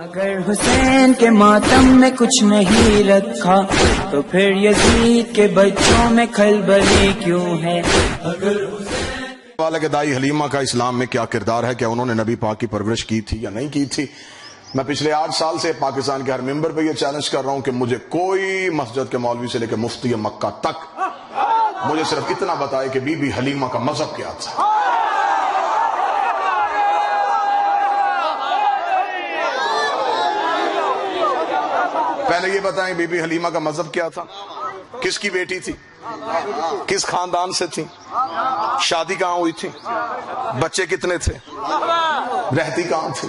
اگر حسین کے ماتم میں کچھ نہیں رکھا تو پھر یزید کے بچوں میں کھلبلی کیوں ہے؟ اگر والے کے دائی حلیمہ کا اسلام میں کیا کردار ہے؟ کیا انہوں نے نبی پاک کی پرورش کی تھی یا نہیں کی تھی؟ میں پچھلے 8 سال سے پاکستان کے ہر ممبر پہ یہ چیلنج کر رہا ہوں کہ مجھے کوئی مسجد کے مولوی سے لے کے مفتی مکہ تک مجھے صرف اتنا بتائے کہ بی بی حلیمہ کا مذہب کیا تھا۔ پہلے یہ بتائیں بی بی حلیمہ کا مذہب کیا تھا، کس کی بیٹی تھی، کس خاندان سے تھی، شادی کہاں ہوئی تھی، بچے کتنے تھے، رہتی کہاں تھی،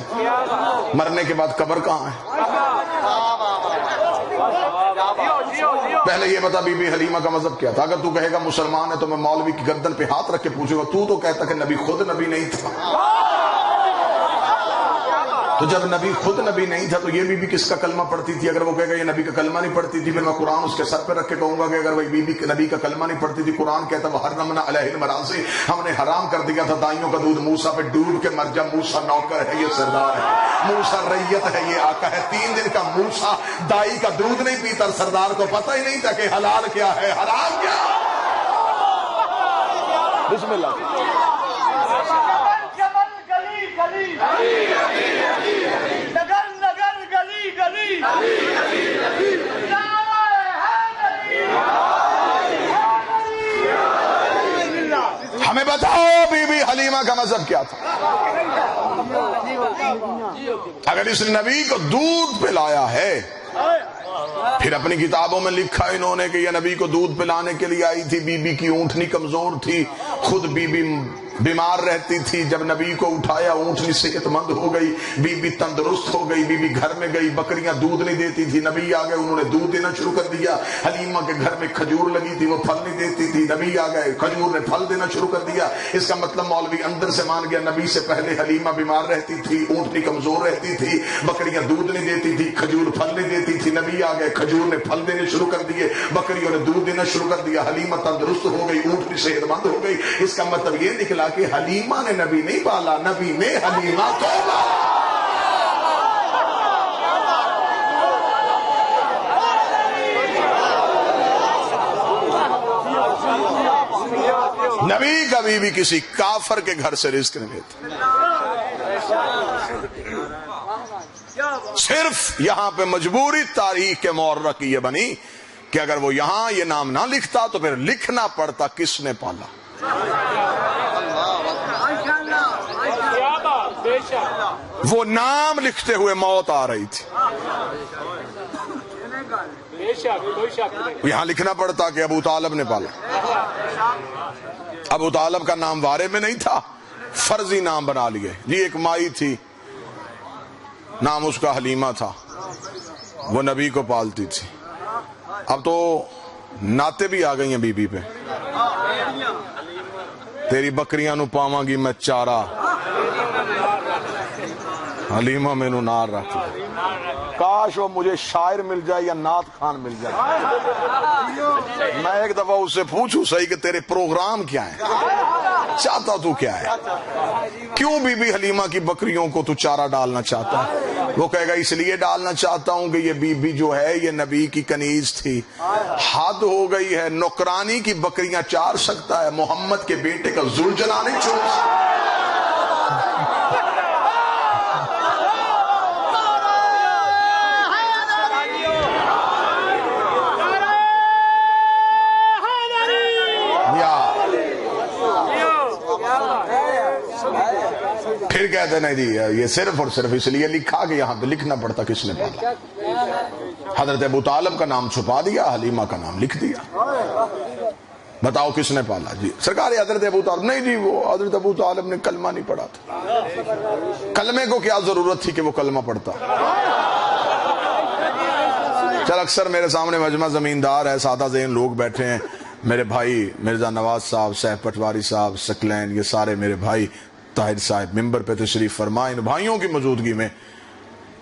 مرنے کے بعد قبر کہاں ہے؟ پہلے یہ بتا بی بی حلیمہ کا مذہب کیا تھا۔ اگر تو کہے گا مسلمان ہے تو میں مولوی کی گردن پہ ہاتھ رکھ کے پوچھوں گا تو کہتا کہ نبی خود نبی نہیں تھا۔ تو جب نبی خود نبی نہیں تھا تو یہ بی بی کس کا کلمہ پڑھتی تھی؟ اگر وہ کہے گا یہ نبی کا کلمہ نہیں پڑھتی تھی، پھر میں قرآن اس کے سر پہ رکھ کے کہوں گا کہ اگر وہ بی بی نبی کا کلمہ نہیں پڑھتی تھی، قرآن کہتا وہ حرمنا علیہ المراضع، ہم نے حرام کر دیا تھا دائیوں کا دودھ، موسیٰ پہ ڈوب کے مر جا، موسیٰ نوکر ہے یہ سردار ہے، موسیٰ ریت ہے یہ آقا ہے۔ 3 دن کا موسیٰ دائی کا دودھ نہیں پیتا، سردار کو پتہ ہی نہیں تھا کہ حلال کیا ہے حرام کیا۔ بسم اللہ۔ ہمیں بتاؤ بی بی حلیمہ کا مذہب کیا تھا؟ اگر اس نبی کو دودھ پلایا ہے، پھر اپنی کتابوں میں لکھا انہوں نے کہ یہ نبی کو دودھ پلانے کے لیے آئی تھی، بی بی کی اونٹنی کمزور تھی، خود بی بی بیمار رہتی تھی، جب نبی کو اٹھایا اونٹنی صحت مند ہو گئی، بی بی تندرست ہو گئی، بی بی گھر میں گئی، بکریاں دودھ نہیں دیتی تھی، نبی آ گئے انہوں نے دودھ دینا شروع کر دیا۔ حلیمہ کے گھر میں کھجور لگی تھی، وہ پھل نہیں دیتی تھی، نبی آ گئے کھجور نے پھل دینا شروع کر دیا۔ اس کا مطلب مولوی اندر سے مان گیا نبی سے پہلے حلیمہ بیمار رہتی تھی، اونٹنی کمزور رہتی تھی، بکریاں دودھ نہیں دیتی تھی، کھجور پھل نہیں دیتی تھی، نبی آ گئے کھجور نے پھل دینے شروع کر دیے، بکریوں نے دودھ دینا شروع کر دیا، حلیمہ تندرست ہو گئی، اونٹنی صحت مند ہو گئی۔ اس کا مطلب یہ نکلا کہ حلیمہ نے نبی نہیں پالا، نبی نے حلیمہ کو پالا۔ نبی کبھی بھی کسی کافر کے گھر سے رزق نہیں لیتے، صرف یہاں پہ مجبوری تاریخ کے مورخ کی یہ بنی کہ اگر وہ یہاں یہ نام نہ لکھتا تو پھر لکھنا پڑتا کس نے پالا۔ وہ نام لکھتے ہوئے موت آ رہی تھی، یہاں لکھنا پڑتا کہ ابو طالب نے پالا۔ ابو طالب کا نام وارے میں نہیں تھا، فرضی نام بنا لیے جی۔ ایک مائی تھی، نام اس کا حلیمہ تھا، وہ نبی کو پالتی تھی۔ اب تو نعتیں بھی آ گئی ہیں بی بی پہ، تیری بکریاں نو پاواں گی میں چارہ، حلیمہ میں نو نار رکھتی۔ کاش وہ مجھے شاعر مل جائے یا نعت خان مل جائے، میں ایک دفعہ اس سے پوچھوں صحیح کہ تیرے پروگرام کیا ہیں، چاہتا تو کیا ہے، کیوں بی بی حلیمہ کی بکریوں کو تو چارہ ڈالنا چاہتا ہے؟ وہ کہے گا اس لیے ڈالنا چاہتا ہوں کہ یہ بی بی جو ہے یہ نبی کی کنیز تھی، حد ہو گئی ہے، نوکرانی کی بکریاں چار سکتا ہے، محمد کے بیٹے کا ذوالجلال نہیں چھوڑ سکتا۔ پھر کہتے نہیں جی یہ صرف اور صرف اس لیے لکھا کہ یہاں پہ لکھنا پڑتا کس نے پالا۔ حضرت ابو طالب کا نام چھپا دیا، حلیمہ کا نام لکھ دیا۔ بتاؤ کس نے پالا؟ جی سرکار حضرت ابو طالب نہیں جی، وہ حضرت ابو طالب نے کلمہ نہیں پڑھا تھا۔ کلمے کو کیا ضرورت تھی کہ وہ کلمہ پڑھتا؟ چل اکثر میرے سامنے مجمع زمیندار ہے، سادہ ذہن لوگ بیٹھے ہیں، میرے بھائی مرزا نواز صاحب، سیف پٹواری صاحب، سکلین، یہ سارے میرے بھائی، طاہر صاحب ممبر پہ تشریف فرمائیں، ان بھائیوں کی موجودگی میں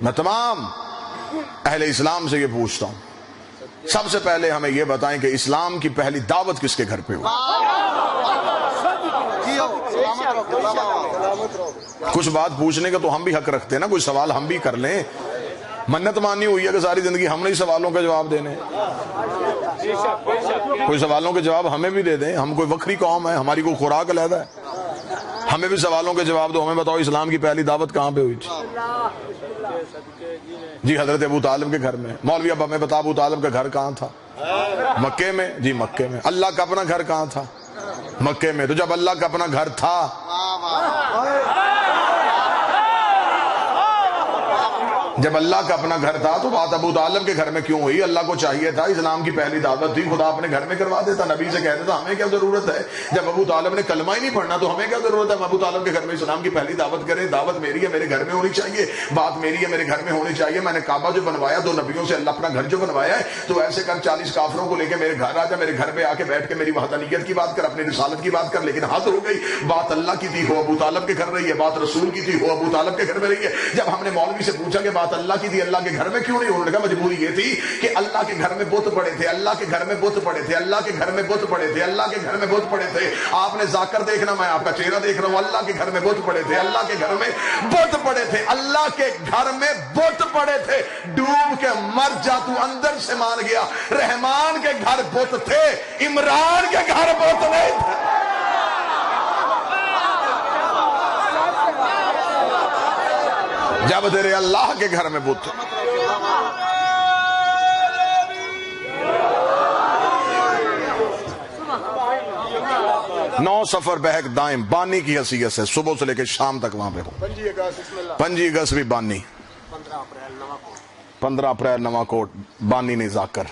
میں تمام اہل اسلام سے یہ پوچھتا ہوں، سب سے پہلے ہمیں یہ بتائیں کہ اسلام کی پہلی دعوت کس کے گھر پہ ہوئی؟ کچھ بات پوچھنے کا تو ہم بھی حق رکھتے ہیں نا، کوئی سوال ہم بھی کر لیں۔ منت مانی ہوئی ہے کہ ساری زندگی ہم نہیں سوالوں کے جواب دینے. کوئی سوالوں کے جواب ہمیں بھی دے دیں. ہم کوئی وکری قوم ہے, ہماری کوئی خوراک علیحدہ ہے. ہمیں بھی سوالوں کے جواب دو. ہمیں بتاؤ اسلام کی پہلی دعوت کہاں پہ ہوئی تھی؟ جی حضرت ابو طالب کے گھر میں. مولوی اب ہمیں بتا ابو طالب کا گھر کہاں تھا؟ مکے میں. جی مکے میں. اللہ کا اپنا گھر کہاں تھا؟ مکے میں. تو جب اللہ کا اپنا گھر تھا جب اللہ کا اپنا گھر تھا تو بات ابو طالب کے گھر میں کیوں ہوئی؟ اللہ کو چاہیے تھا, اسلام کی پہلی دعوت تھی, خدا اپنے گھر میں کروا دیتا. نبی سے کہہ دیتا ہمیں کیا ضرورت ہے؟ جب ابو طالب نے کلمہ ہی نہیں پڑھنا تو ہمیں کیا ضرورت ہے ہم ابو طالب کے گھر میں اسلام کی پہلی دعوت کریں؟ دعوت میری ہے, میرے گھر میں ہونی چاہیے. بات میری ہے, میرے گھر میں ہونی چاہیے. میں نے کعبہ جو بنوایا, 2 نبیوں سے اللہ اپنا گھر جو بنوایا ہے, تو ایسے کر 40 کافروں کو لے کے میرے گھر آ جا, میرے گھر پہ آ کے بیٹھ کے میری وحدانیت کی بات کر, اپنی رسالت کی بات کر. لیکن حد ہو گئی. بات اللہ کی تھی, ہو ابو طالب کے گھر رہی ہے. بات رسول کی تھی, ہو ابو طالب کے گھر میں رہی ہے. جب ہم نے مولوی سے پوچھا کہ بات اللہ کی تھی, اللہ کے گھر میں کیوں نہیں؟ انہوں نے کہا مجبوری یہ تھی کہ اللہ کے گھر میں بت پڑے تھے, اللہ کے گھر میں بت پڑے تھے, اللہ کے گھر میں بت پڑے تھے, اللہ کے گھر میں بت پڑے تھے. آپ نے ذاکر دیکھنا, میں آپ کا چہرہ دیکھ رہا ہوں. اللہ کے گھر میں بت پڑے تھے, اللہ کے گھر میں بت پڑے تھے, اللہ کے گھر میں بت پڑے تھے. ڈوب کے مر جا, تو اندر سے مان گیا. رحمان کے گھر بت تھے, عمران کے گھر بت نہیں تھے. جب تیرے اللہ کے گھر میں بت 9 سفر بہک دائم بانی کی حیثیت سے صبح سے لے کے شام تک وہاں پہ ہوں. 5 اگست بھی بانی, 15 اپریل نواں کوٹ بانی نہیں ذاکر.